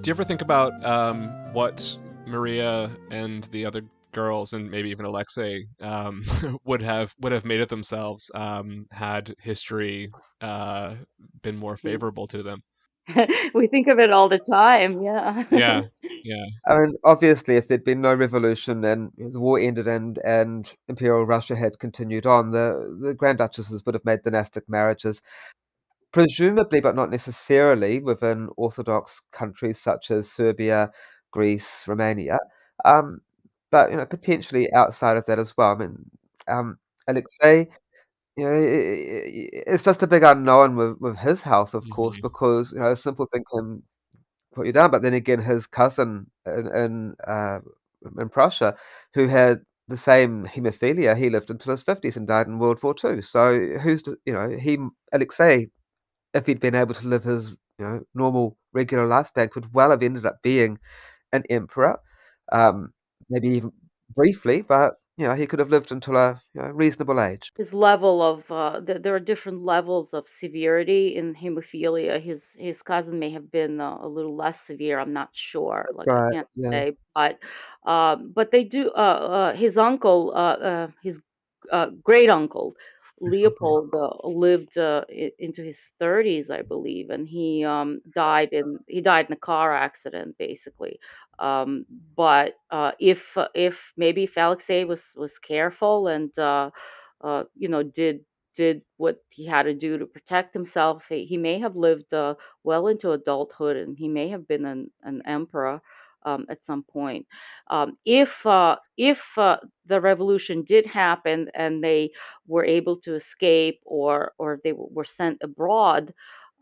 Do you ever think about what Maria and the other girls, and maybe even Alexei, would have made of themselves had history uh, been more favorable to them? We think of it all the time. Yeah. Yeah, yeah, I mean, obviously, if there'd been no revolution and the war ended and Imperial Russia had continued on, the Grand Duchesses would have made dynastic marriages, presumably, but not necessarily, within Orthodox countries such as Serbia, Greece, Romania. Um, but potentially outside of that as well. I mean, Alexei, it's just a big unknown with his health, of course, hmm because a simple thing can put you down. But then again, his cousin in Prussia, who had the same hemophilia, he lived until his 50s and died in World War II. So who's to, he Alexei, if he'd been able to live his normal regular lifespan, could well have ended up being an emperor, um, maybe even briefly, but he could have lived until a reasonable age. His level of there are different levels of severity in hemophilia. His cousin may have been a little less severe. I'm not sure. That's Like I right. can't Yeah. say, but they do. His uncle, his great uncle Okay. Leopold, lived into his 30s, I believe, and he died in a car accident, basically. Um, but if maybe if Alexei was careful and did what he had to do to protect himself. He may have lived well into adulthood, and he may have been an emperor at some point. If the revolution did happen and they were able to escape, or they were sent abroad,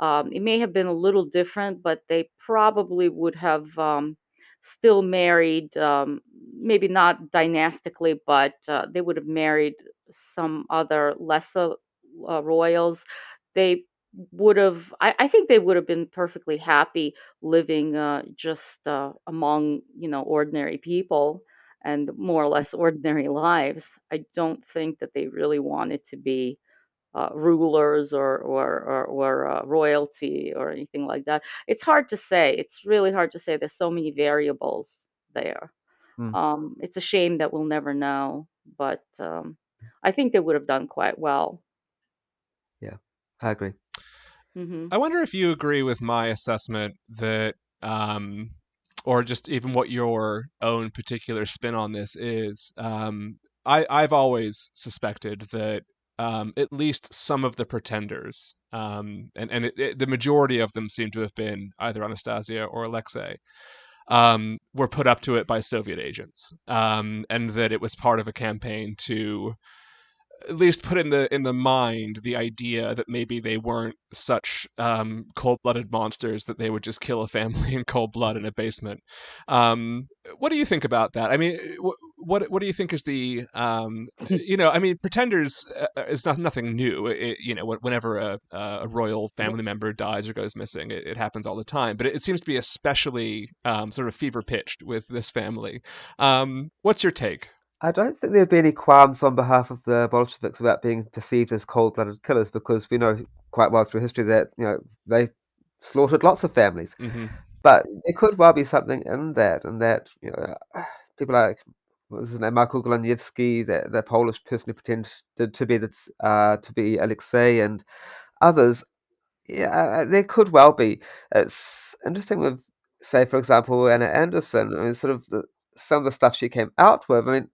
it may have been a little different, but they probably would have. Still married, maybe not dynastically, but they would have married some other lesser royals. They I think they would have been perfectly happy living just among, ordinary people and more or less ordinary lives. I don't think that they really wanted to be rulers or royalty or anything like that. It's hard to say. It's really hard to say. There's so many variables there. Mm, It's a shame that we'll never know, but I think they would have done quite well. yeah, I agree. Hmm. I wonder if you agree with my assessment that, um, or just even what your own particular spin on this is. I've always suspected that at least some of the pretenders, the majority of them seem to have been either Anastasia or Alexei, were put up to it by Soviet agents, and that it was part of a campaign to at least put in the mind the idea that maybe they weren't such cold-blooded monsters that they would just kill a family in cold blood in a basement. What do you think about that? I mean, what do you think is the I mean, pretenders is nothing new. Whenever a royal family member dies or goes missing, it happens all the time. But it seems to be especially sort of fever pitched with this family. What's your take? I don't think there'd be any qualms on behalf of the Bolsheviks about being perceived as cold-blooded killers because we know quite well through history that they slaughtered lots of families. Hmm But there could well be something in that, and that people like what was his name, Michael Golaniewski, the Polish person who pretended to be Alexei, and others. Yeah, there could well be. It's interesting with, say, for example, Anna Anderson. I mean, sort of some of the stuff she came out with. I mean,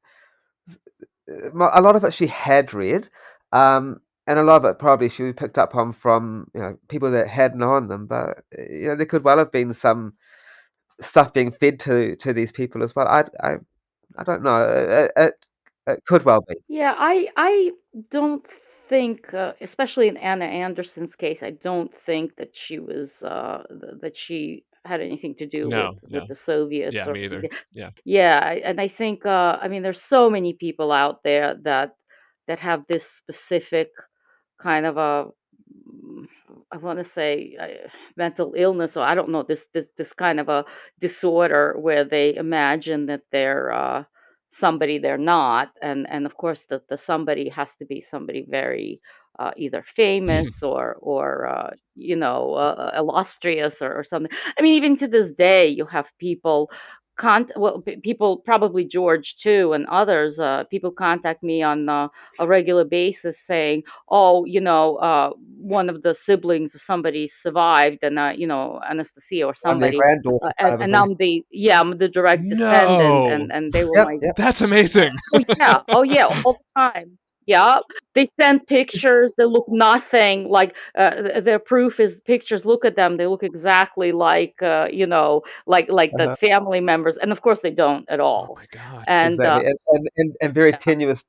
a lot of it she had read, and a lot of it probably she picked up on from people that had known them. But there could well have been some stuff being fed to these people as well. I don't know. It could well be. Yeah, I don't think, especially in Anna Anderson's case, I don't think that that she had anything to do with No, no. the Soviets Yeah, or me either. anything. Yeah. Yeah, and I think, I mean, there's so many people out there that have this specific kind of mm, I want to say mental illness, or I don't know, this kind of a disorder where they imagine that they're somebody they're not, and of course the somebody has to be somebody very either famous or illustrious or something. I mean, even to this day, you have people people, probably George too, and others. People contact me on a regular basis saying, "Oh, one of the siblings of somebody survived, and Anastasia or I'm their somebody, granddaughter kind of a and thing. I'm the direct descendant," No, and they were Yep, like, yep. that's amazing. oh yeah, all the time. Yeah, they send pictures. They look nothing like their proof is pictures. Look at them; they look exactly like like the Uh-huh. family members, and of course they don't at Oh all. my God. And Exactly, and very yeah, tenuous,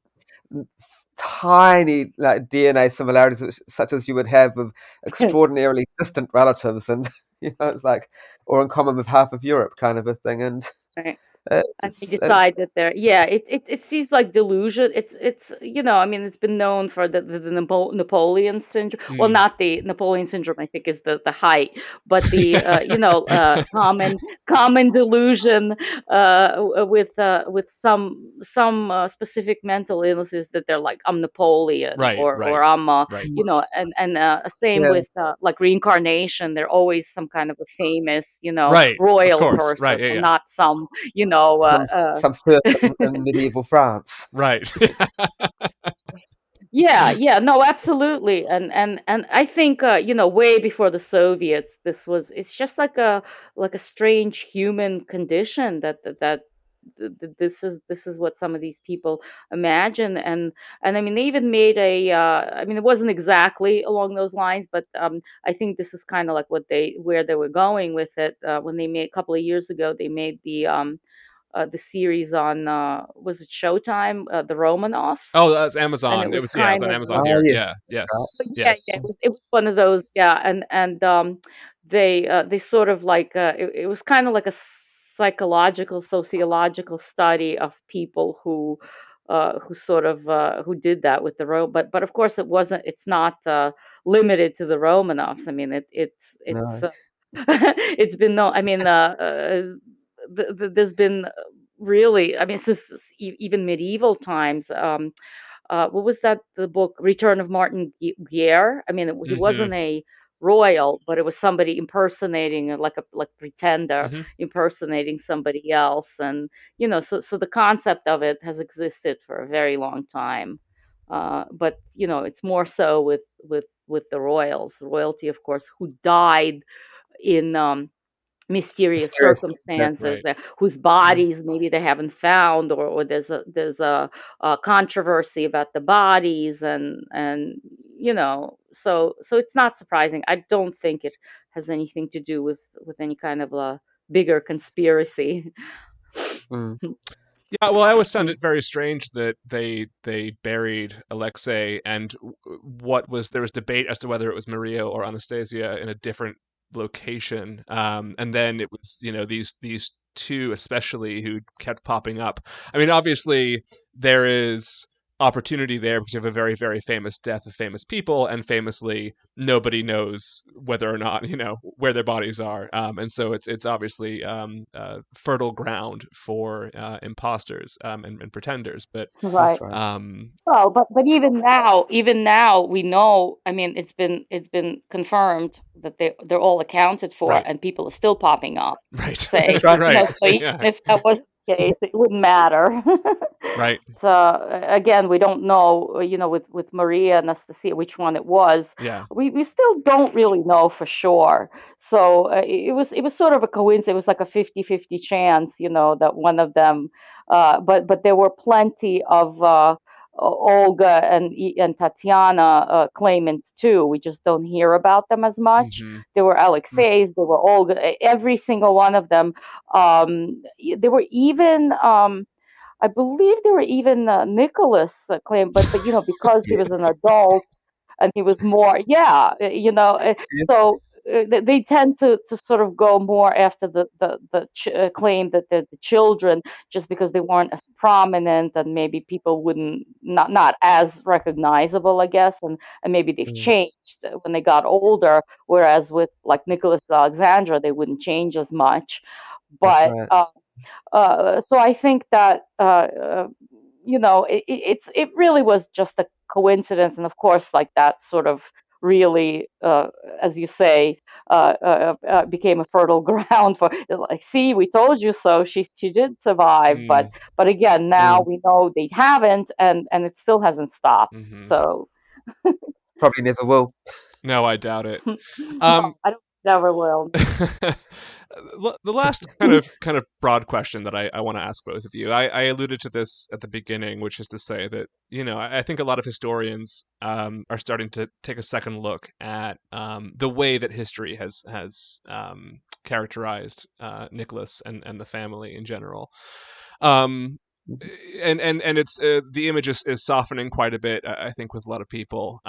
n- tiny like DNA similarities, such as you would have with extraordinarily distant relatives, and it's like, or in common with half of Europe, kind of a thing. And right. And they it's decide that they're yeah, it seems like delusion. It's I mean, it's been known for the Napoleon syndrome. Well, Mm. not the Napoleon syndrome, I think is the height, but the common delusion with some specific mental illnesses that they're like, I'm Napoleon, Right, or right, I'm right, and same yeah, with like reincarnation. They're always some kind of a famous right. Of royal course. person, Right. Yeah. and Yeah. not some you know, uh, some uh, some serpent in medieval France. Right. yeah, yeah, no, absolutely, and I think way before the Soviets, it's just like a strange human condition this is what some of these people imagine, and I mean they even made I mean it wasn't exactly along those lines, but I think this is kind of like where they were going with it when they made a couple of years ago they made the series on was it Showtime, the Romanovs, Oh, that's and Amazon. it It was was, yeah, it was kind on of Amazon Oh here. yes, Yeah. right. Yes. but Yeah. yeah, it was one of those, yeah, and they sort of like it was kind of like a psychological, sociological study of people who sort of who did that with the but of course it's not limited to the Romanovs. I mean it's No, it's been no, I mean there's been really, I mean since even medieval times. What was that? The book Return of Martin Guerre. I mean, he Mm-hmm. wasn't a royal, but it was somebody impersonating, like pretender Mm-hmm. impersonating somebody else, and so the concept of it has existed for a very long time. But it's more so with the royals, royalty, of course, who died in mysterious mysterious. Exactly. circumstances, Right. whose Mm. bodies maybe they haven't found, or a controversy about the bodies, and so it's not surprising. I don't think it has anything to do with any kind of a bigger conspiracy. Mm. Yeah, well, I always found it very strange that they buried Alexei, and what was there was debate as to whether it was Maria or Anastasia in a different location, and then it was these two especially who kept popping up. I mean, obviously there is opportunity there because you have a very very famous death of famous people, and famously nobody knows whether or not where their bodies are, and so it's obviously fertile ground for imposters and pretenders. But That's Right. right. um, Well, but even now we know. I mean, it's been confirmed that they're all accounted for, right, and people are still popping up right, saying, That's right. right, so even yeah, if that was the case, it wouldn't matter. right, So again, we don't know, with Maria and Anastasia which one it was. yeah, We still don't really know for sure. So it was sort of a coincidence. It was like a 50-50 chance, that one of them. But there were plenty of Olga and Tatiana claimants too. We just don't hear about them as much. hmm There were Mm. Alexeys, there were Olga, every single one of them. There were even. I believe there were even Nicholas claimed, but because he was an Yes. adult and he was more, yeah, Yes. so they tend to sort of go more after the claim that they're the children, just because they weren't as prominent, and maybe people wouldn't, not as recognizable, I guess, and maybe they've Mm. changed when they got older, whereas with like Nicholas and Alexandra they wouldn't change as much. That's But right. so I think that it really was just a coincidence, and of course, like that sort of really, as you say, became a fertile ground for like, see, we told you so. She did survive, Mm, but again, now Mm, we know they haven't, and it still hasn't stopped. hmm. So probably never will. No, I doubt it. no, Um, I don't never will. the last kind of broad question that I want to ask both of you. I alluded to this at the beginning, which is to say that I think a lot of historians are starting to take a second look at the way that history has characterized Nicholas and the family in general. Um, Mhm. and it's the image is softening quite a bit, I think, with a lot of people.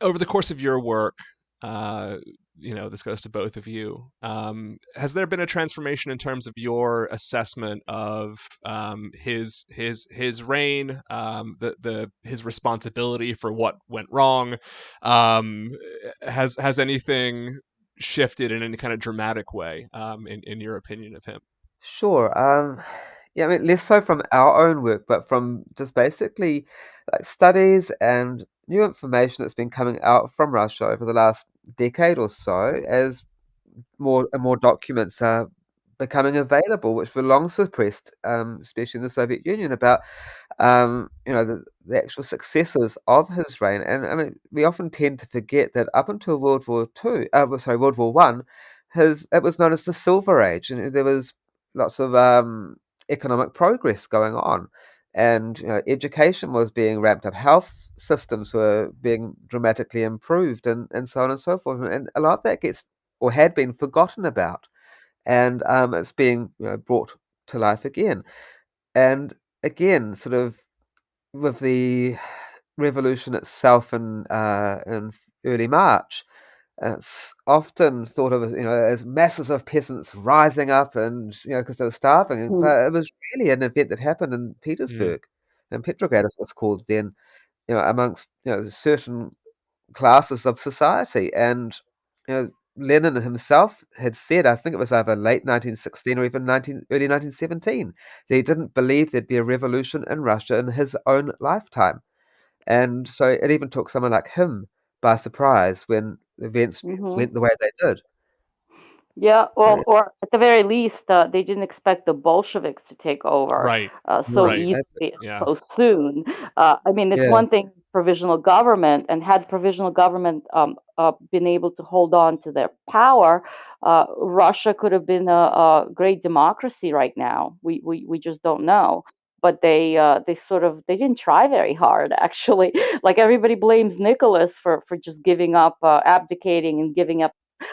Over the course of your work, uh, this goes to both of you. Has there been a transformation in terms of your assessment of his reign, the his responsibility for what went wrong? Um, has anything shifted in any kind of dramatic way, in your opinion of him? Sure. Yeah, I mean, less so from our own work, but from just basically like studies and new information that's been coming out from Russia over the last decade or so, as more and more documents are becoming available, which were long suppressed, especially in the Soviet Union, about the actual successes of his reign. And I mean, we often tend to forget that up until World War One, his it was known as the Silver Age, and there was lots of economic progress going on. And education was being ramped up, health systems were being dramatically improved, and so on and so forth. And a lot of that gets or had been forgotten about, and it's being brought to life again. And again, sort of with the revolution itself in early March, it's often thought of as as masses of peasants rising up and because they were starving, Mm, but it was really an event that happened in Mm, Petersburg, in Petrograd, as it was called then. Amongst certain classes of society. And Lenin himself had said, I think it was either late 1916 or even early 1917, that he didn't believe there'd be a revolution in Russia in his own lifetime. And so it even took someone like him by surprise when events hmm. went the way they did. Yeah, So well, or at the very least, they didn't expect the Bolsheviks to take over right, so no, right, easily that's it. and yeah, so soon. I mean, it's Yeah. one thing provisional government, and had provisional government been able to hold on to their power, Russia could have been a great democracy right now. We just don't know. But they sort of they didn't try very hard actually. Like everybody blames Nicholas for just giving up, abdicating and giving up,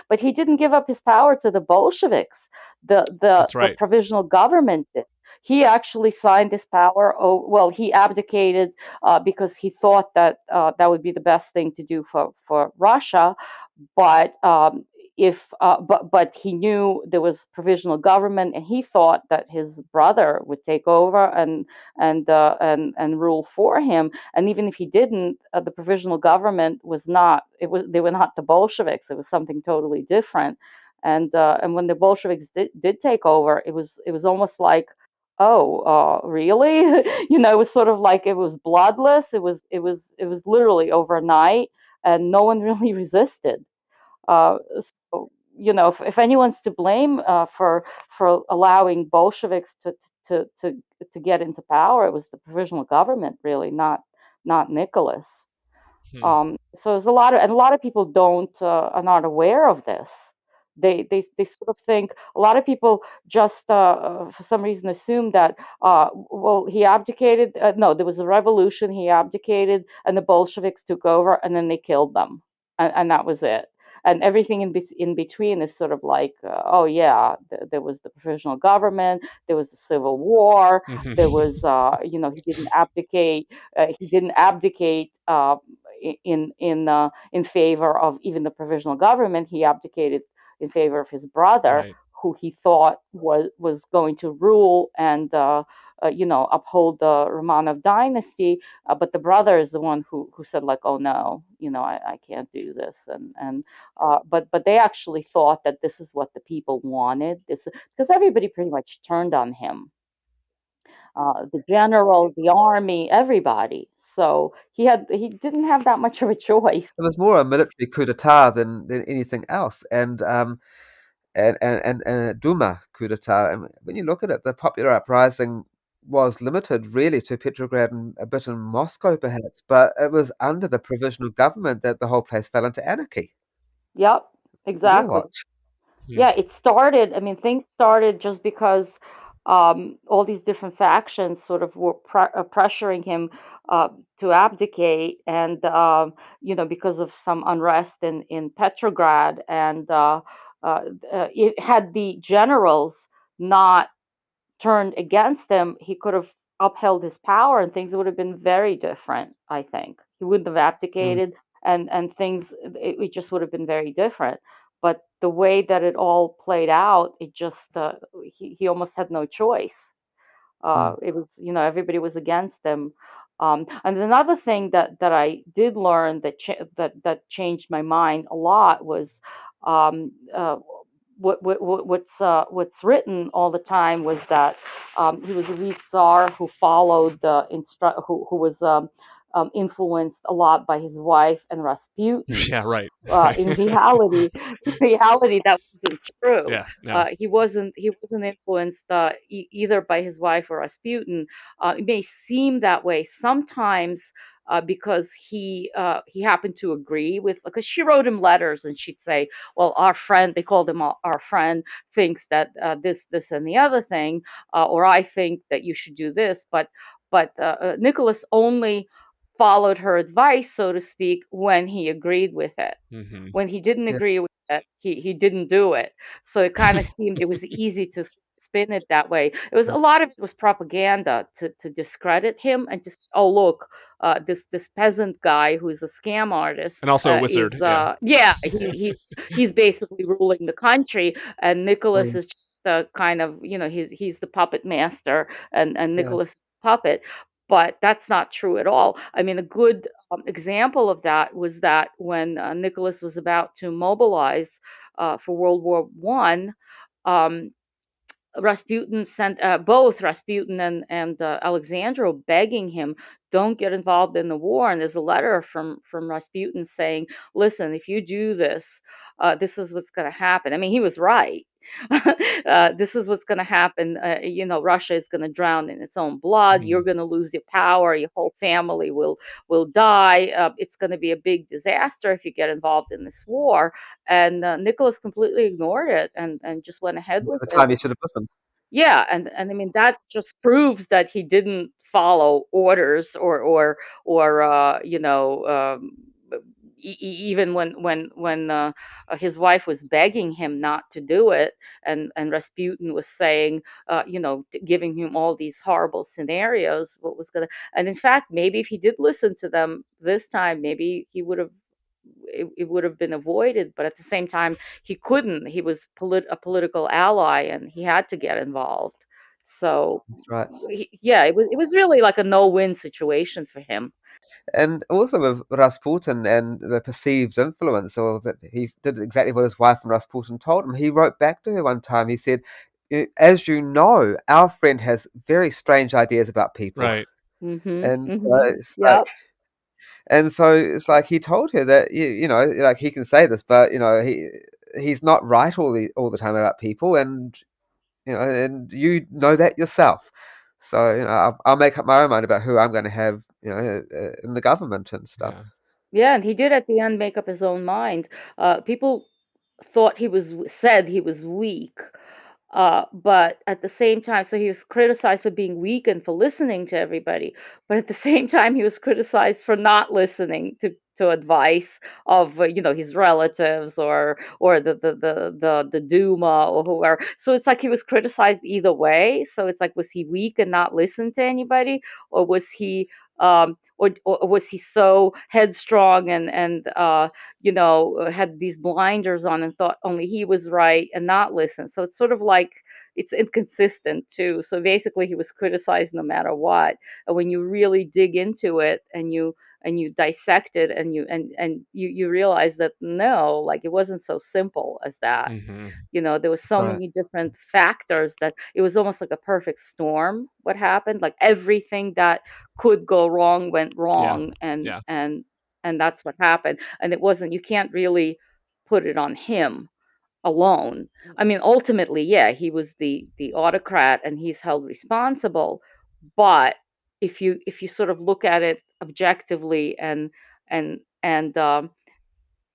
but he didn't give up his power to the Bolsheviks. that's The right. provisional government did. He actually signed his power. Oh, well, he abdicated because he thought that that would be the best thing to do for Russia. But if but he knew there was provisional government, and he thought that his brother would take over and rule for him. And even if he didn't, the provisional government was not. It was they were not the Bolsheviks. It was something totally different. And when the Bolsheviks did take over, it was almost like, oh, really? It was sort of like it was bloodless. It was literally overnight, and no one really resisted. Uh, so, if anyone's to blame for allowing Bolsheviks to get into power, it was the provisional government, really, not Nicholas. Hmm. So there's a lot of people don't are not aware of this. They sort of think a lot of people just for some reason assume that well, he abdicated. No, there was a revolution. He abdicated, and the Bolsheviks took over, and then they killed them, and that was it. And everything in between is sort of like, oh yeah, there was the provisional government, there was the civil war, there was he didn't abdicate. In favor of even the provisional government. He abdicated in favor of his brother, Right. who he thought was going to rule and uphold the Romanov dynasty. But the brother is the one who said, like, oh no, I can't do this. But they actually thought that this is what the people wanted. This because everybody pretty much turned on him, the general, the army, everybody. So he didn't have that much of a choice. It was more a military coup d'état than anything else, and a Duma coup d'état. And when you look at it, the popular uprising was limited really to Petrograd and a bit in Moscow, perhaps, but it was under the provisional government that the whole place fell into anarchy. Yep, Yeah, exactly. what? Hmm. Yeah, it started. I mean, things started just because all these different factions sort of were pressuring him uh, to abdicate, and because of some unrest in Petrograd, and it had the generals not turned against him, he could have upheld his power, and things would have been very different. I think he wouldn't have Mm, abdicated, and things it just would have been very different. But the way that it all played out, it just he almost had no choice. mm, It was, everybody was against him. And another thing that I did learn that changed my mind a lot was um, uh, what's written all the time was that he was a weak czar who followed who was influenced a lot by his wife and Rasputin. Yeah, right. Right. In reality, that wasn't true. Yeah, no. He wasn't influenced either by his wife or Rasputin. It may seem that way sometimes because he happened to agree with, because she wrote him letters and she'd say, well, our friend, they called him our friend, thinks that this and the other thing, or I think that you should do this, but Nicholas only followed her advice, so to speak, when he agreed with it. Hmm. When he didn't yeah, agree with it, he didn't do it. So it kind of seemed it was easy to spin it that way. It was, a lot of it was propaganda to discredit him and just, oh look, this peasant guy who's a scam artist And also a is wizard. Yeah. yeah, he's basically ruling the country, and Nicholas mm, is just kind of, he's the puppet master, and yeah, Nicholas is the puppet. But that's not true at all. I mean, a good example of that was that when Nicholas was about to mobilize for World War I, um, Rasputin sent both Rasputin and Alexandra begging him, don't get involved in the war. And there's a letter from Rasputin saying, listen, if you do this, this is what's going to happen. I mean, he was right. This is what's going to happen. Russia is going to drown in its own blood. You're Mhm. going to lose your power. Your whole family will die. It's going to be a big disaster if you get involved in this war. And Nicholas completely ignored it and just went ahead at with the it. time you should have listened. Yeah, and I mean that just proves that he didn't follow orders or even when his wife was begging him not to do it, and Rasputin was saying, giving him all these horrible scenarios, what was gonna, and in fact, maybe if he did listen to them this time, maybe it would have been avoided. But at the same time, he couldn't. He was a political ally, and he had to get involved. So, That's right. yeah, it was really like a no-win situation for him. And also with Rasputin and the perceived influence, or that he did exactly what his wife and Rasputin told him. He wrote back to her one time. He said, "As you know, our friend has very strange ideas about people." Right. Mhm. And Mhm. it's like, Yep. and so it's like he told her that like he can say this, but he's not right all the time about people, and and you know that yourself. So I'll make up my own mind about who I'm going to have, in the government and stuff. Yeah. Yeah, and he did at the end make up his own mind. People thought said he was weak. But at the same time, so he was criticized for being weak and for listening to everybody. But at the same time, he was criticized for not listening to advice of his relatives or the Duma or whoever. So it's like he was criticized either way. So it's like, was he weak and not listen to anybody, or was he or was he so headstrong and had these blinders on and thought only he was right and not listen. So it's sort of like it's inconsistent too. So basically, he was criticized no matter what. And when you really dig into it and you and you dissect it, and you realize that no, like it wasn't so simple as that. Mm-hmm. There was so Right. many different factors that it was almost like a perfect storm what happened. Like everything that could go wrong went Yeah. wrong, and Yeah. that's what happened. And it wasn't, you can't really put it on him alone. I mean, ultimately, yeah, he was the autocrat and he's held responsible, but if you sort of look at it objectively and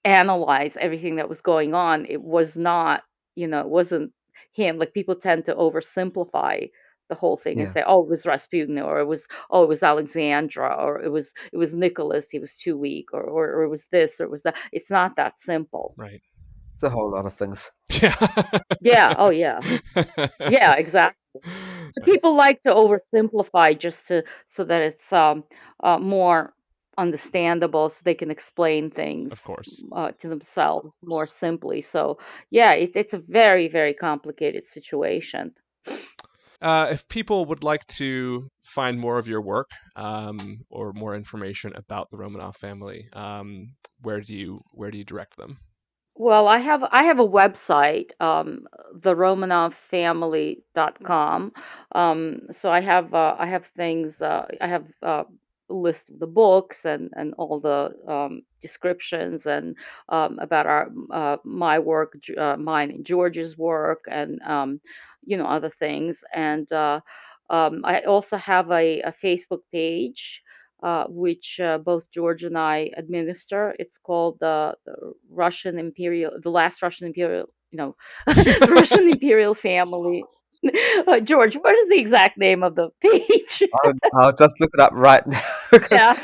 analyze everything that was going on, it was not, it wasn't him. Like people tend to oversimplify the whole thing and Yeah. say, "Oh, it was Rasputin," or it was Alexandra, or it was Nicholas. He was too weak, or it was this, or it was that. It's not that simple. Right. It's a whole lot of things. Yeah. Yeah. Oh, yeah. Yeah. Exactly. So Right. people like to oversimplify just to so that it's more understandable, so they can explain things Of course. to themselves more simply. So yeah, it's a very, very complicated situation. If people would like to find more of your work, or more information about the Romanov family, where do you direct them? Well, I have a website, theromanovfamily.com. So I have things. I have a list of the books and all the descriptions and about my work, mine and George's work, and other things. And I also have a Facebook page, which both George and I administer. It's called the last Russian Imperial, the Russian Imperial Family. George, what is the exact name of the page? I'll just look it up right now because Yeah.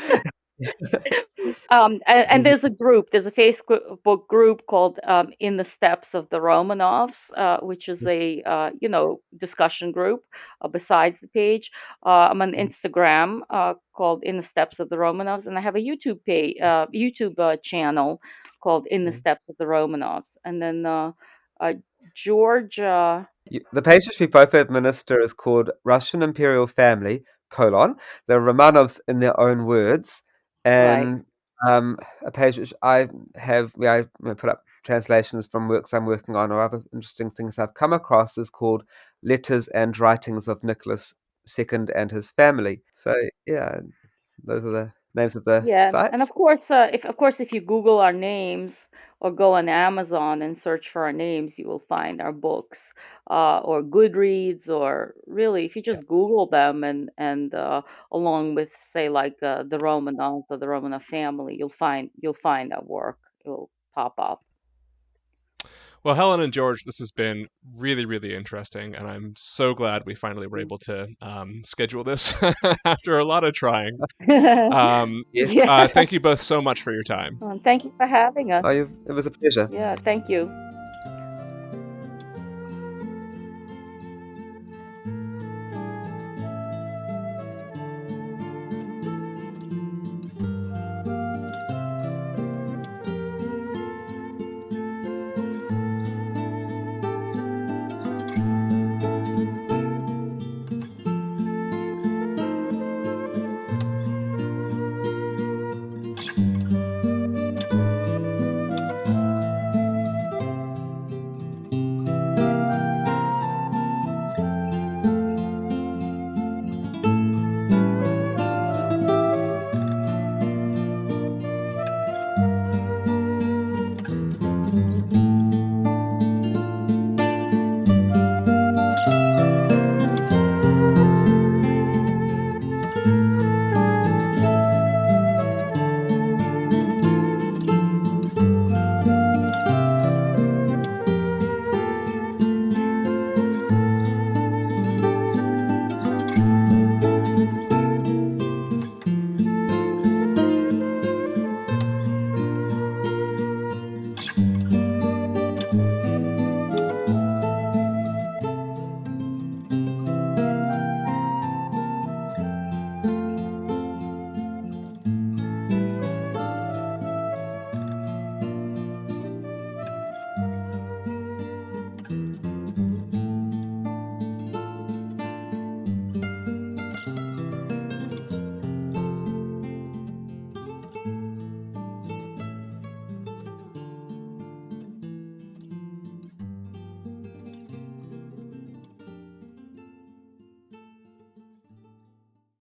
And there's a group, there's a Facebook group called In the Steps of the Romanovs, which is a discussion group besides the page. I'm on Instagram called In the Steps of the Romanovs, and I have a YouTube channel called In the Steps of the Romanovs. And then uh, George, The page which we both administer is called Russian Imperial Family, the Romanovs in their own words, right. and a page which I have where I put up translations from works I'm working on or other interesting things I've come across is called Letters and Writings of Nicholas II and His Family. So yeah, those are the names of the Yeah, and sites. of course if you Google our names or go on Amazon and search for our names, you will find our books, or Goodreads, or really if you just Google them and along with say like the Romanovs or the Romanov family, you'll find our work. It will pop up. Well, Helen and George, this has been really, really interesting, and I'm so glad we finally were able to schedule this after a lot of trying. Yes. Yeah. Thank you both so much for your time. Thank you for having us. Oh, it was a pleasure. Yeah, thank you.